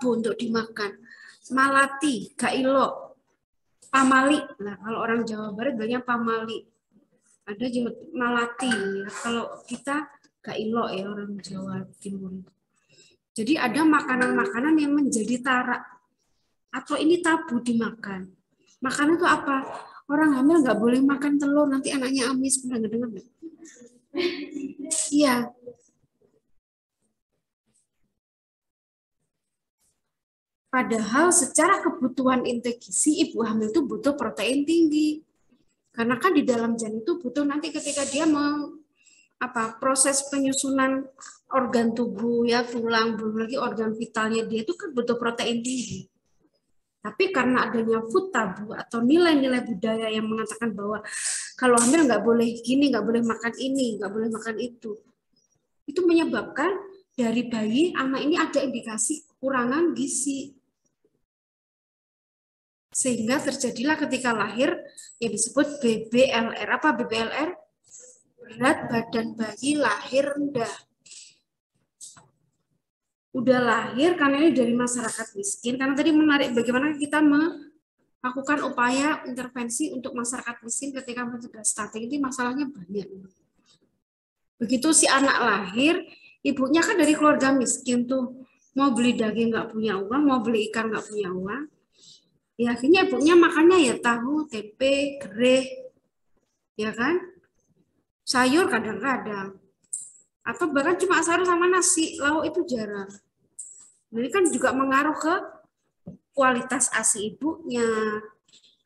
tabu untuk dimakan. Malati, gailo, pamali. Nah, kalau orang Jawa Barat banyak pamali. Ada Jawa malati. Ya. Kalau kita gailo ya orang Jawa Timur. Jadi ada makanan-makanan yang menjadi tarak atau ini tabu dimakan. Makanan itu apa? Orang hamil nggak boleh makan telur, nanti anaknya amis. Pernah dengar nggak? Iya. Padahal secara kebutuhan intake gizi, ibu hamil itu butuh protein tinggi. Karena kan di dalam janin itu butuh nanti ketika dia mau proses penyusunan organ tubuh ya, tulang, belum lagi organ vitalnya dia itu kan butuh protein tinggi. Tapi karena adanya food tabu atau nilai-nilai budaya yang mengatakan bahwa kalau hamil nggak boleh gini, nggak boleh makan ini, nggak boleh makan itu menyebabkan dari bayi anak ini ada indikasi kekurangan gizi. Sehingga terjadilah ketika lahir yang disebut BBLR. Apa BBLR? Berat badan bayi lahir rendah. Udah lahir karena ini dari masyarakat miskin. Karena tadi menarik bagaimana kita melakukan upaya intervensi untuk masyarakat miskin ketika mencegah stunting. Ini masalahnya banyak. Begitu si anak lahir, ibunya kan dari keluarga miskin tuh. Mau beli daging nggak punya uang, mau beli ikan nggak punya uang. Ya akhirnya ibunya makannya ya tahu, tempe, gereh, ya kan? Sayur kadang-kadang. Atau bahkan cuma sayur sama nasi, lauk itu jarang. Ini kan juga mengaruh ke kualitas ASI ibunya,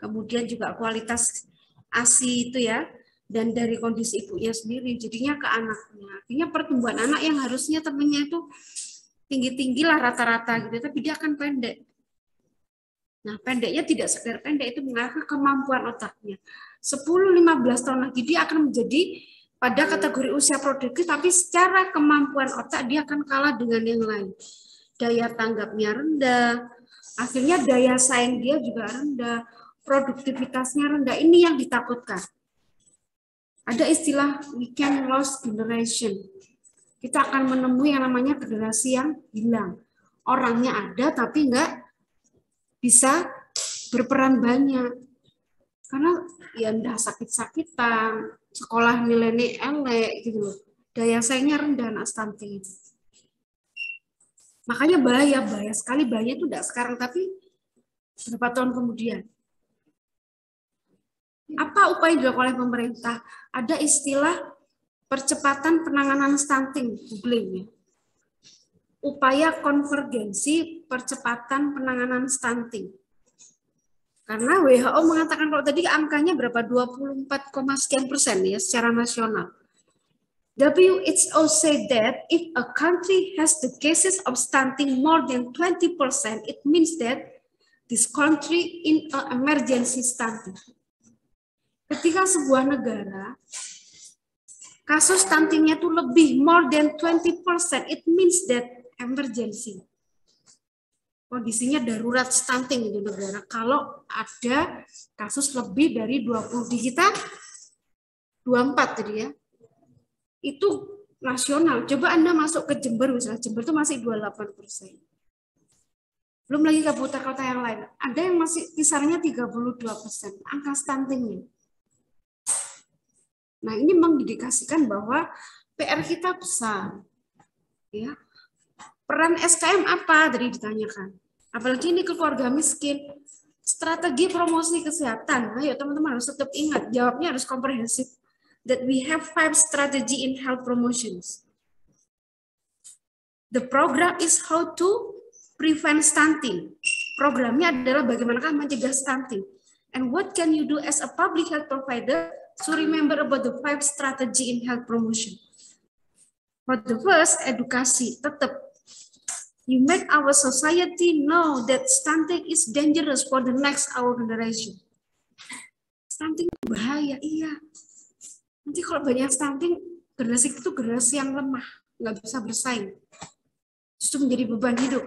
kemudian juga kualitas ASI itu ya, dan dari kondisi ibunya sendiri, jadinya ke anaknya. Akhirnya pertumbuhan anak yang harusnya temennya itu tinggi-tinggi lah rata-rata gitu, tapi dia akan pendek. Nah, pendeknya tidak sekedar pendek, itu mengarah ke kemampuan otaknya. 10-15 tahun lagi dia akan menjadi pada kategori usia produktif, tapi secara kemampuan otak dia akan kalah dengan yang lain. Daya tanggapnya rendah, akhirnya daya saing dia juga rendah, produktivitasnya rendah. Ini yang ditakutkan. Ada istilah weekend lost generation. Kita akan menemui yang namanya generasi yang hilang. Orangnya ada tapi nggak bisa berperan banyak karena ya udah sakit-sakitan, sekolah nilainya elek gitu loh, daya saingnya rendah anak stunting. Makanya bahaya sekali, bahaya itu tidak sekarang tapi beberapa tahun kemudian. Apa upaya dilakukan oleh pemerintah? Ada istilah percepatan penanganan stunting, googling ya. Upaya konvergensi percepatan penanganan stunting. Karena WHO mengatakan kalau tadi angkanya berapa 24, sekian% ya secara nasional. WHO said that if a country has the cases of stunting more than 20%, it means that this country in an emergency stunting. Ketika sebuah negara kasus stuntingnya itu lebih more than 20%, it means that emergency. Kondisinya darurat stunting di negara kalau ada kasus lebih dari 20 di kita 24 tadi ya. Itu nasional. Coba Anda masuk ke Jember misalnya, Jember itu masih 28%. Belum lagi kabupaten kota yang lain. Ada yang masih kisarannya 32% angka stuntingnya. Nah, ini mengindikasikan bahwa PR kita besar. Ya. Peran SKM apa tadi ditanyakan? Apalagi ini ke keluarga miskin. Strategi promosi kesehatan. Ayo teman-teman harus tetap ingat, jawabnya harus komprehensif. That we have 5 strategy in health promotions. The program is how to prevent stunting. Programnya adalah bagaimanakah mencegah stunting. And what can you do as a public health provider to remember about the 5 strategy in health promotion? For the first, edukasi. Tetap. You make our society know that stunting is dangerous for the next our generation. Stunting bahaya, iya. Nanti kalau banyak stunting, generasi itu generasi yang lemah, nggak bisa bersaing. Justru menjadi beban hidup.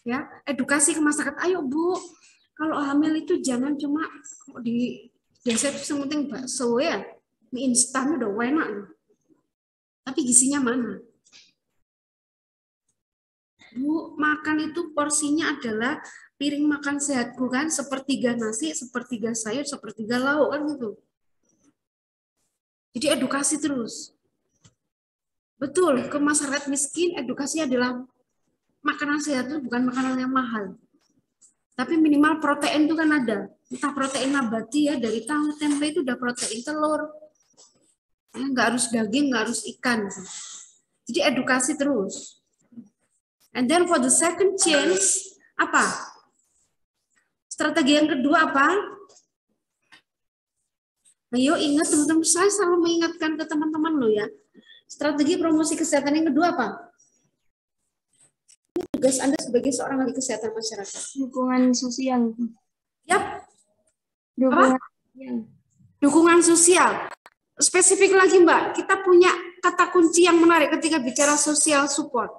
Ya, edukasi ke masyarakat. Ayo Bu, kalau hamil itu jangan cuma di desa itu sementing bakso ya, mie instan udah enak. Tapi gizinya mana? Bu, makan itu porsinya adalah piring makan sehat, bukan sepertiga nasi, sepertiga sayur, sepertiga lauk kan gitu. Jadi edukasi terus. Betul, ke masyarakat miskin edukasi adalah makanan sehat itu bukan makanan yang mahal. Tapi minimal protein itu kan ada. Entah protein nabati ya, dari tahu, tempe itu udah protein, telur. Ya, nggak harus daging, nggak harus ikan. Jadi edukasi terus. And then for the second change, apa? Strategi yang kedua apa? Ayo ingat teman-teman, saya selalu mengingatkan ke teman-teman lo ya. Strategi promosi kesehatan yang kedua apa? Tugas Anda sebagai seorang ahli kesehatan masyarakat. Dukungan sosial. Yap. Dukungan sosial. Dukungan sosial. Spesifik lagi Mbak, kita punya kata kunci yang menarik ketika bicara social support.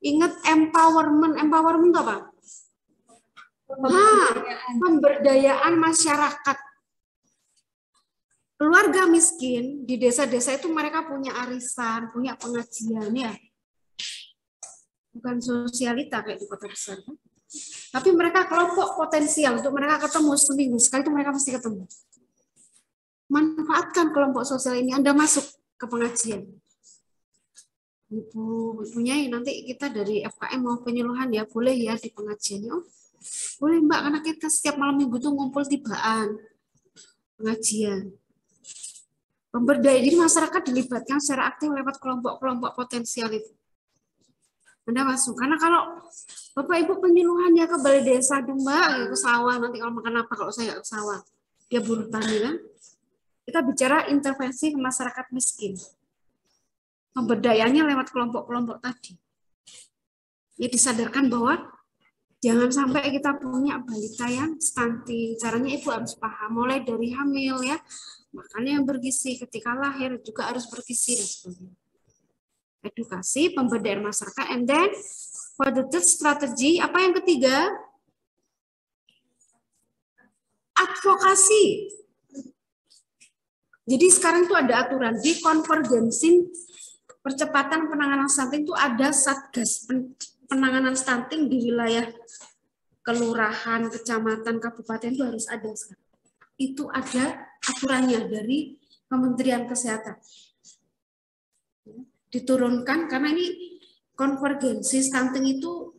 Ingat empowerment. Empowerment itu apa? Pemberdayaan masyarakat. Keluarga miskin di desa-desa itu mereka punya arisan, punya pengajian ya. Bukan sosialita kayak di kota besar. Kan? Tapi mereka kelompok potensial untuk mereka ketemu seminggu sekali itu mereka pasti ketemu. Manfaatkan kelompok sosial ini, Anda masuk ke pengajian. Ibunya nanti kita dari FKM mau penyuluhan ya, boleh ya di pengajiannya. Oh, boleh Mbak, karena kita setiap malam minggu tuh ngumpul tibaan pengajian. Pemberdayaan, jadi masyarakat dilibatkan secara aktif lewat kelompok-kelompok potensial itu. Anda masuk, karena kalau Bapak Ibu penyuluhan ya ke balai desa Mbak, ya ke sawah, nanti kalau makan apa kalau saya ke sawah, dia buruh tani kan. Kita bicara intervensi ke masyarakat miskin. Pemberdayanya lewat kelompok-kelompok tadi. Ya disadarkan bahwa jangan sampai kita punya balita yang stunting. Caranya Ibu harus paham, mulai dari hamil ya, makannya yang bergizi, ketika lahir juga harus bergizi dan sebagainya. Edukasi, pemberdayaan masyarakat, and then for the third strategy, apa yang ketiga? Advokasi. Jadi sekarang itu ada aturan di konvergensi percepatan penanganan stunting itu ada satgas penanganan stunting di wilayah kelurahan, kecamatan, kabupaten itu harus ada sekarang. Itu ada aturannya dari Kementerian Kesehatan. Diturunkan karena ini konvergensi stunting itu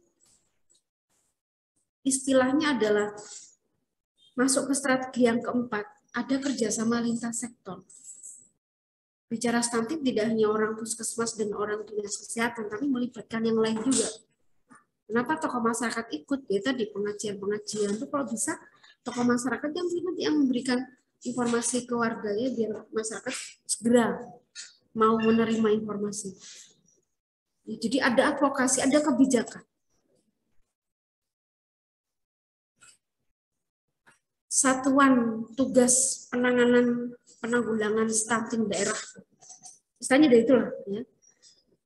istilahnya adalah masuk ke strategi yang keempat, ada kerjasama lintas sektor. Bicara stunting tidak hanya orang puskesmas dan orang dinas kesehatan, tapi melibatkan yang lain juga. Kenapa tokoh masyarakat ikut? Ya tadi pengajian-pengajian itu kalau bisa tokoh masyarakat yang memberikan informasi ke warganya biar masyarakat segera mau menerima informasi. Jadi ada advokasi, ada kebijakan. Satuan tugas penanggulangan stunting daerah. Misalnya dari itulah ya.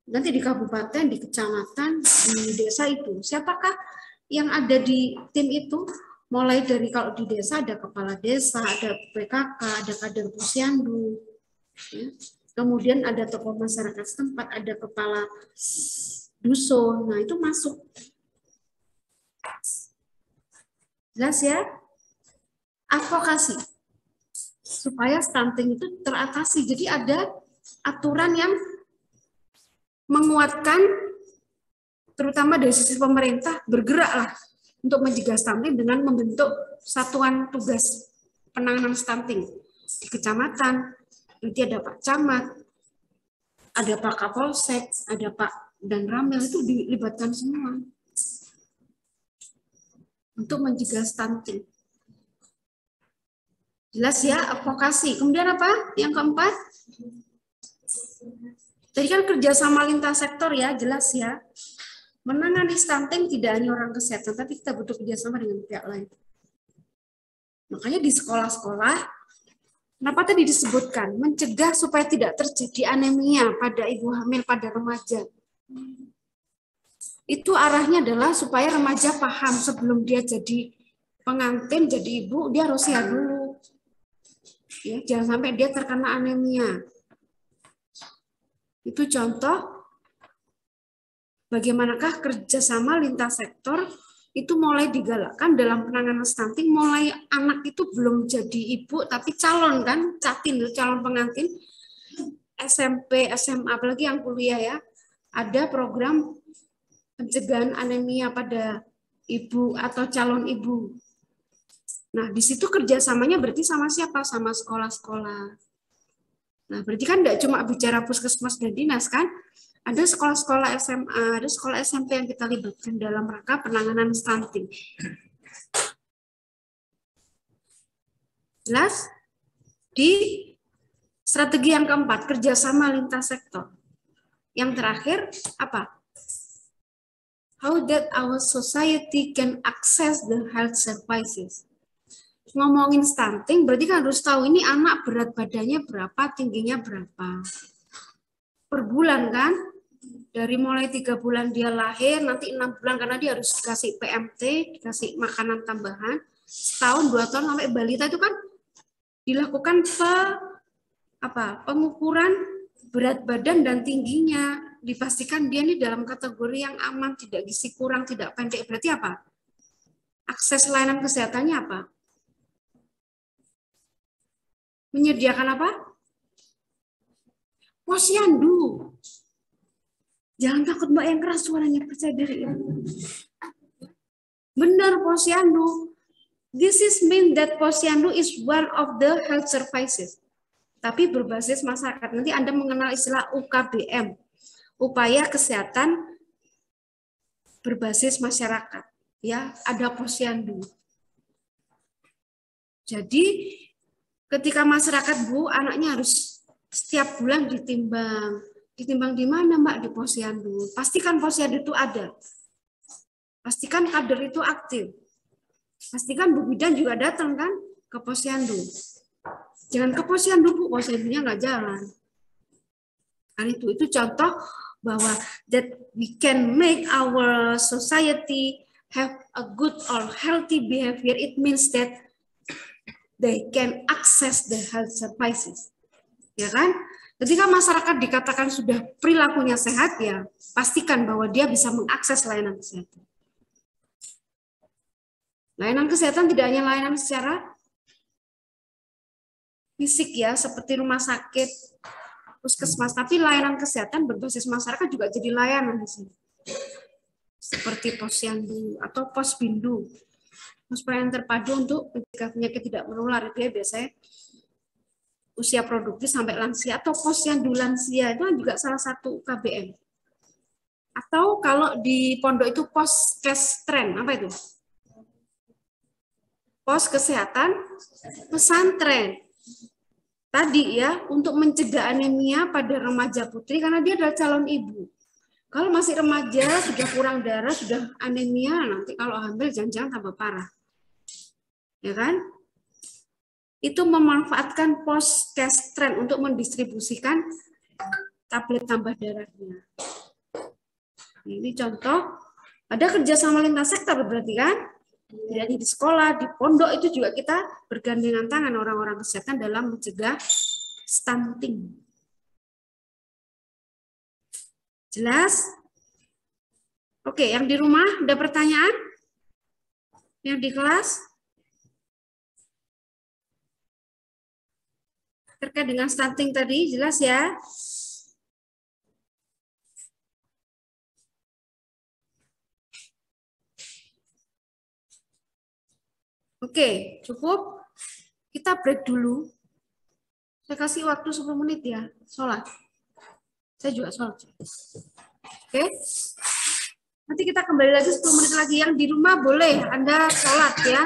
Nanti di kabupaten, di kecamatan, di desa itu. Siapakah yang ada di tim itu? Mulai dari kalau di desa ada kepala desa, ada PKK, ada kader posyandu. Ya. Kemudian ada tokoh masyarakat setempat, ada kepala dusun. Nah, itu masuk. Jelas ya? Advokasi. Supaya stunting itu teratasi. Jadi ada aturan yang menguatkan, terutama dari sisi pemerintah, bergeraklah untuk mencegah stunting dengan membentuk satuan tugas penanganan stunting di kecamatan. Nanti ada Pak Camat, ada Pak Kapolsek, ada Pak dan Ramil, itu dilibatkan semua untuk mencegah stunting. Jelas ya, advokasi. Kemudian apa? Yang keempat? Tadi kan kerjasama lintas sektor ya, jelas ya. Menangani stunting tidak hanya orang kesehatan, tapi kita butuh kerjasama dengan pihak lain. Makanya di sekolah-sekolah, kenapa tadi disebutkan? Mencegah supaya tidak terjadi anemia pada ibu hamil, pada remaja. Itu arahnya adalah supaya remaja paham sebelum dia jadi pengantin, jadi ibu, dia harus sehat dulu. Ya, jangan sampai dia terkena anemia. Itu contoh bagaimanakah kerjasama lintas sektor itu mulai digalakkan dalam penanganan stunting, mulai anak itu belum jadi ibu tapi calon kan, catin, calon pengantin, SMP, SMA, apalagi yang kuliah ya, ada program pencegahan anemia pada ibu atau calon ibu. Nah, di situ kerjasamanya berarti sama siapa? Sama sekolah-sekolah. Nah, berarti kan tidak cuma bicara puskesmas dan dinas kan? Ada sekolah-sekolah SMA, ada sekolah SMP yang kita libatkan dalam rangka penanganan stunting. Jelas? Di strategi yang keempat, kerjasama lintas sektor. Yang terakhir, apa? How that our society can access the health services. Ngomongin stunting, berarti kan harus tahu ini anak berat badannya berapa, tingginya berapa. Per bulan kan? Dari mulai 3 bulan dia lahir, nanti 6 bulan karena dia harus dikasih PMT, dikasih makanan tambahan. Setahun, 2 tahun sampai balita itu kan dilakukan pengukuran berat badan dan tingginya. Dipastikan dia ini dalam kategori yang aman, tidak gizi kurang, tidak pendek. Berarti apa? Akses layanan kesehatannya apa? Menyediakan apa? Posyandu. Jangan takut Mbak yang keras suaranya, percaya diri. Benar, posyandu. This is mean that posyandu is one of the health services. Tapi berbasis masyarakat. Nanti Anda mengenal istilah UKBM. Upaya kesehatan berbasis masyarakat. Ya, ada posyandu. Jadi ketika masyarakat Bu, anaknya harus setiap bulan ditimbang. Ditimbang di mana Mbak? Di posyandu. Pastikan posyandu itu ada. Pastikan kader itu aktif. Pastikan Bu Bidan juga datang kan ke posyandu. Jangan ke posyandu Bu, posyandunya nggak jalan. Kan itu contoh bahwa that we can make our society have a good or healthy behavior. It means that they can access the health services. Ya kan? Ketika masyarakat dikatakan sudah perilakunya sehat, ya pastikan bahwa dia bisa mengakses layanan kesehatan. Layanan kesehatan tidak hanya layanan secara fisik ya, seperti rumah sakit, puskesmas, tapi layanan kesehatan berbasis masyarakat juga jadi layanan di sini. Seperti posyandu atau posbindu. Pos pelayanan terpadu untuk mencegah penyakit tidak menular, itu ya biasanya usia produktif sampai lansia, atau posyandu lansia itu juga salah satu UKBM. Atau kalau di pondok itu poskestren, apa itu? Pos kesehatan pesantren. Tadi ya, untuk mencegah anemia pada remaja putri karena dia adalah calon ibu. Kalau masih remaja, sudah kurang darah, sudah anemia, nanti kalau hamil jangan-jangan tambah parah. Ya kan? Itu memanfaatkan poskestren untuk mendistribusikan tablet tambah darahnya. Ini contoh, ada kerjasama lintas sektor berarti kan? Jadi di sekolah, di pondok itu juga kita bergandengan tangan orang-orang kesehatan dalam mencegah stunting. Jelas? Oke, yang di rumah ada pertanyaan? Yang di kelas? Terkait dengan stunting tadi, jelas ya? Oke, cukup. Kita break dulu. Saya kasih waktu 10 menit ya, sholat. Saya juga sholat. Oke. Nanti kita kembali lagi 10 menit lagi. Yang di rumah boleh Anda sholat ya.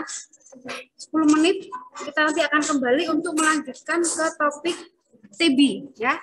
10 menit kita nanti akan kembali untuk melanjutkan ke topik TB ya.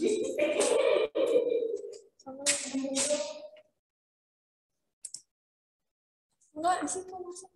Enggak, di situ masuk.